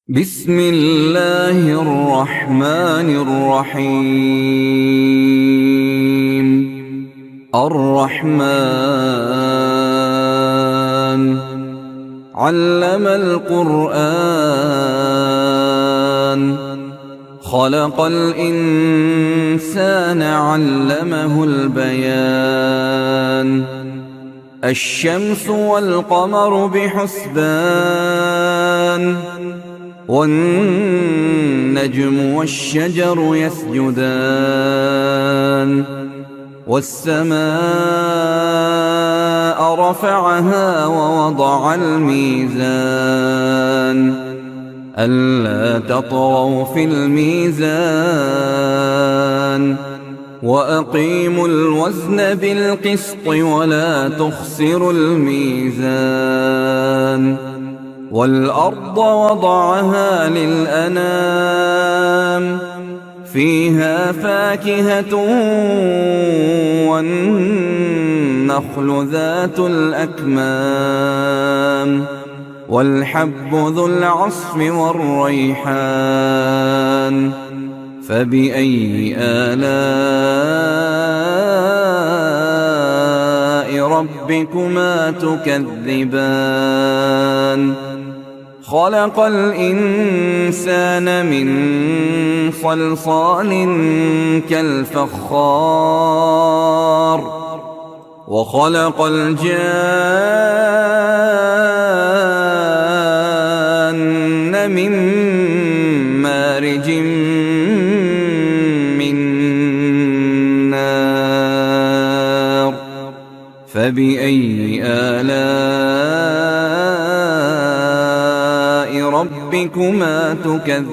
بسم الله الرحمن الرحيم. الرحمن علم القرآن خلق الإنسان علمه البيان. الشمس والقمر بحسبان والنجم والشجر يسجدان. والسماء رفعها ووضع الميزان ألا تطغوا في الميزان وأقيموا الوزن بالقسط ولا تخسروا الميزان. والأرض وضعها للأنام فيها فاكهة والنخل ذات الأكمام والحب ذو العصف والريحان. فبأي آلاء ربكما تكذبان؟ خلق الإنسان من صلصال كالفخار وخلق الجان من مارج من نار. فبأي آلاء ربكما تكذبان؟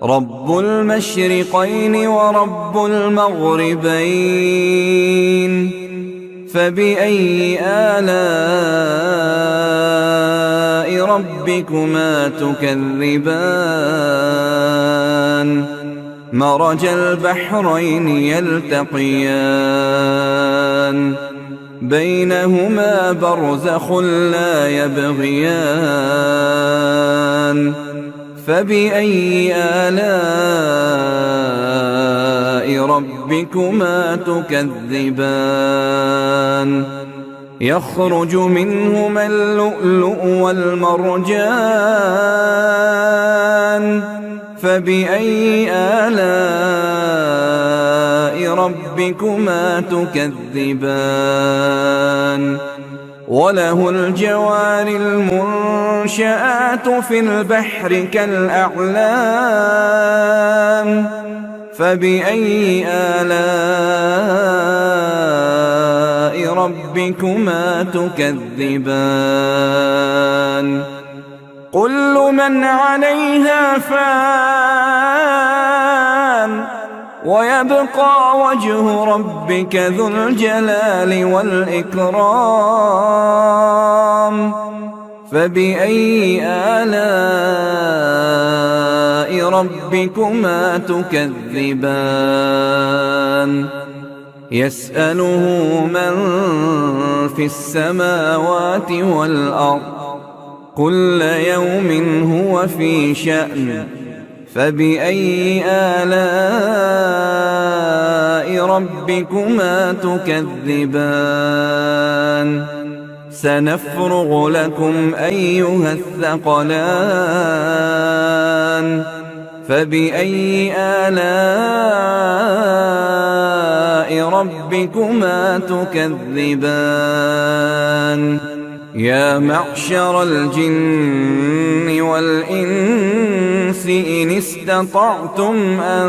رب المشرقين ورب المغربين. فبأي آلاء ربكما تكذبان؟ مرج البحرين يلتقيان بينهما برزخ لا يبغيان. فبأي آلاء ربكما تكذبان؟ يخرج منهما اللؤلؤ والمرجان. فبأي آلاء ربكما تكذبان؟ وله الجوار المنشآت في البحر كالأعلام. فبأي آلاء ربكما تكذبان؟ كل من عليها فان ويبقى وجه ربك ذو الجلال والإكرام. فبأي آلاء ربكما تكذبان؟ يسأله من في السماوات والأرض كل يوم هو في شأن. فبأي آلاء ربكما تكذبان؟ سنفرغ لكم أيها الثقلان. فبأي آلاء ربكما تكذبان؟ يا معشر الجن والإنس إن استطعتم أن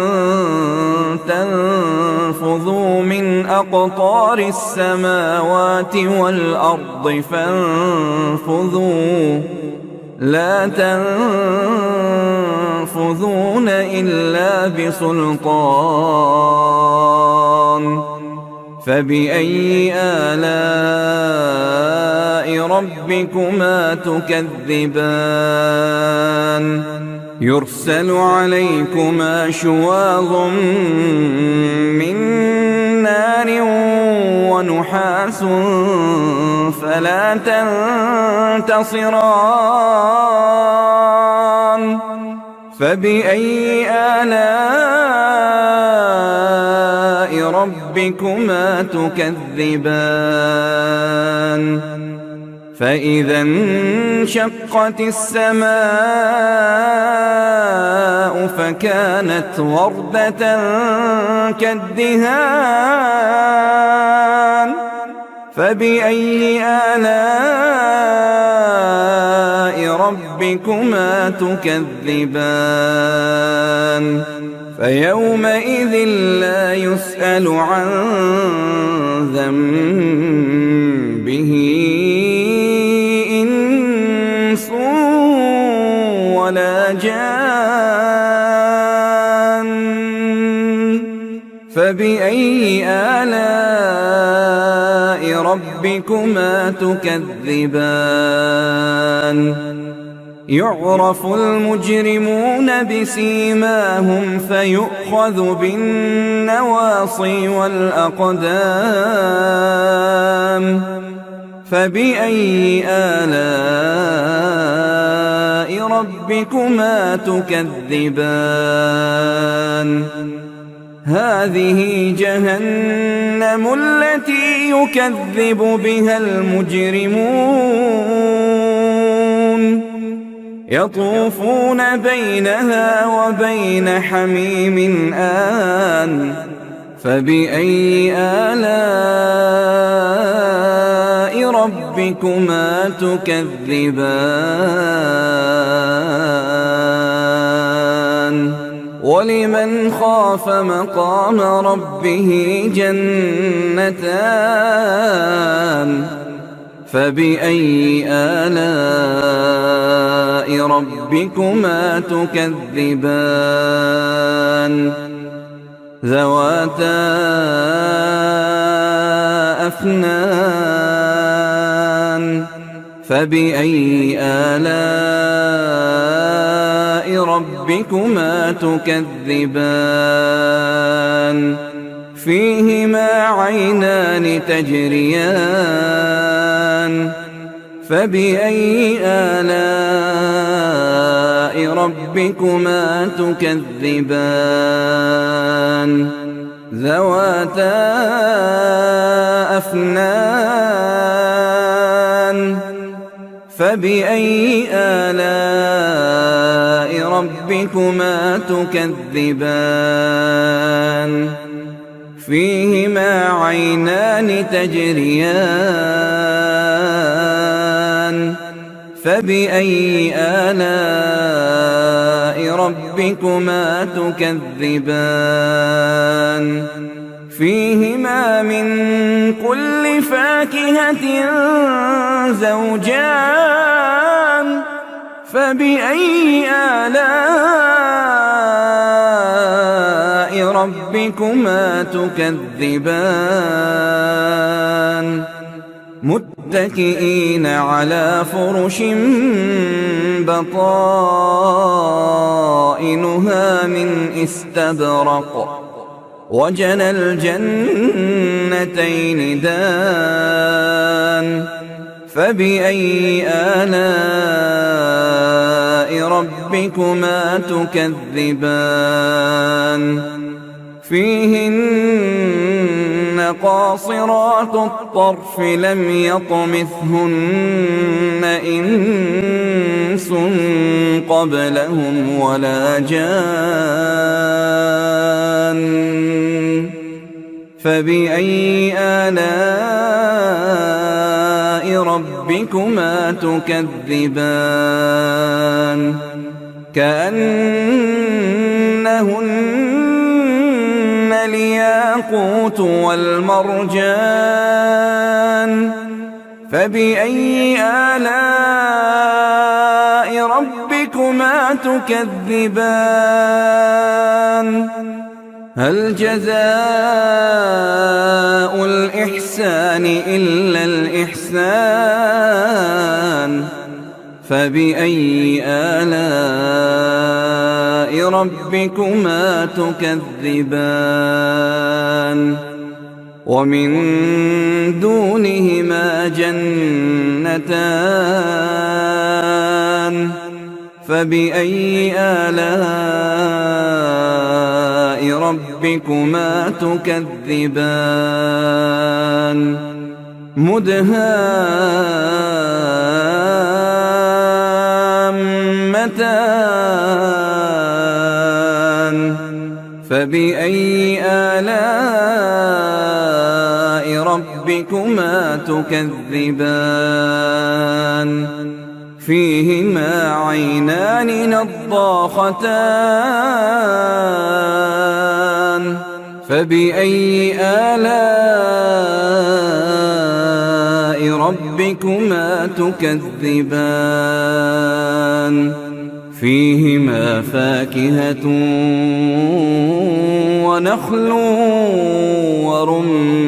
تنفذوا من أقطار السماوات والأرض فانفذوا لا تنفذون إلا بسلطان. فبأي آلاء ربكما تكذبان؟ يرسل عليكما شواظ من نار ونحاس فلا تنتصران فبأي آلاء ربكما تكذبان فإذا انشقت السماء فكانت وردة كالدهان فبأي آلاء ربكما تكذبان فيومئذ لا يسأل عن ذنبه إنس ولا جان فبأي آلاء ربكما تكذبان يعرف المجرمون بسيماهم فيؤخذ بالنواصي والأقدام فبأي آلاء ربكما تكذبان هذه جهنم التي يكذب بها المجرمون يطوفون بينها وبين حميم آن فبأي آلاء ربكما تكذبان ولمن خاف مقام ربه جنتان فبأي آلاء ربكما تكذبان ذواتا أفنان فبأي آلاء ربكما تكذبان فيهما عينان تجريان فبأي آلاء ربكما تكذبان ذواتا أفنان فبأي آلاء ربكما تكذبان فيهما عينان تجريان فبأي آلاء ربكما تكذبان فيهما من كل فاكهة زوجان فبأي آلاء ربكما تكذبان متكئين على فرش بطائنها من استبرق وجنى الجنتين دان فبأي آلاء ربكما تكذبان فيهن قاصرات الطرف لم يطمثهن إنس قبلهم ولا جان فبأي آلاء ربكما تكذبان كأنهن الياقوت والمرجان فبأي آلاء ربكما تكذبان هل جزاء الإحسان إلا الإحسان فبأي آلاء ربكما تكذبان ومن دونهما جنتان فبأي آلاء ربكما تكذبان مدهامتان فبأي آلاء ربكما تكذبان فيهما عينان نضاختان فبأي آلاء ربكما تكذبان فيهما فاكهة ونخل ورمان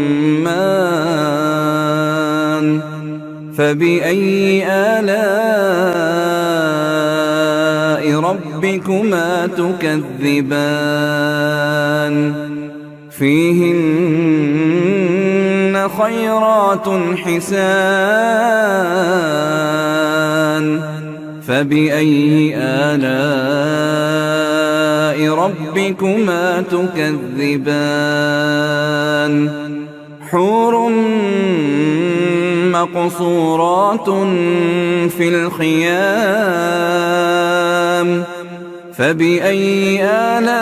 فبأي آلاء ربكما تكذبان فيهن خيرات حسان فبأي آلاء ربكما تكذبان حور مقصورات في الخيام فبأي آلاء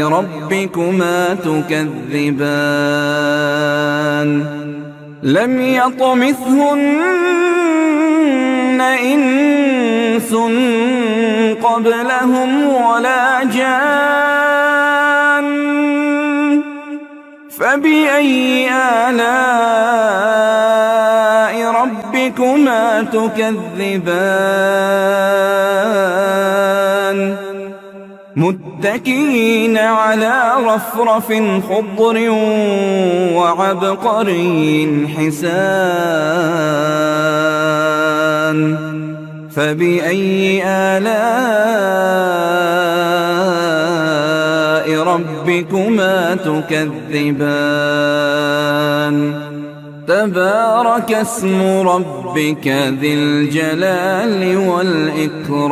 ربكما تكذبان لم يطمثهن إنس قبلهم ولا جان فبأي آلاء ربكما تكذبان متكئين على رفرف خضر وعبقري حسان فبأي آلاء ربكما تكذبان تبارك اسم ربك ذي الجلال والإكرام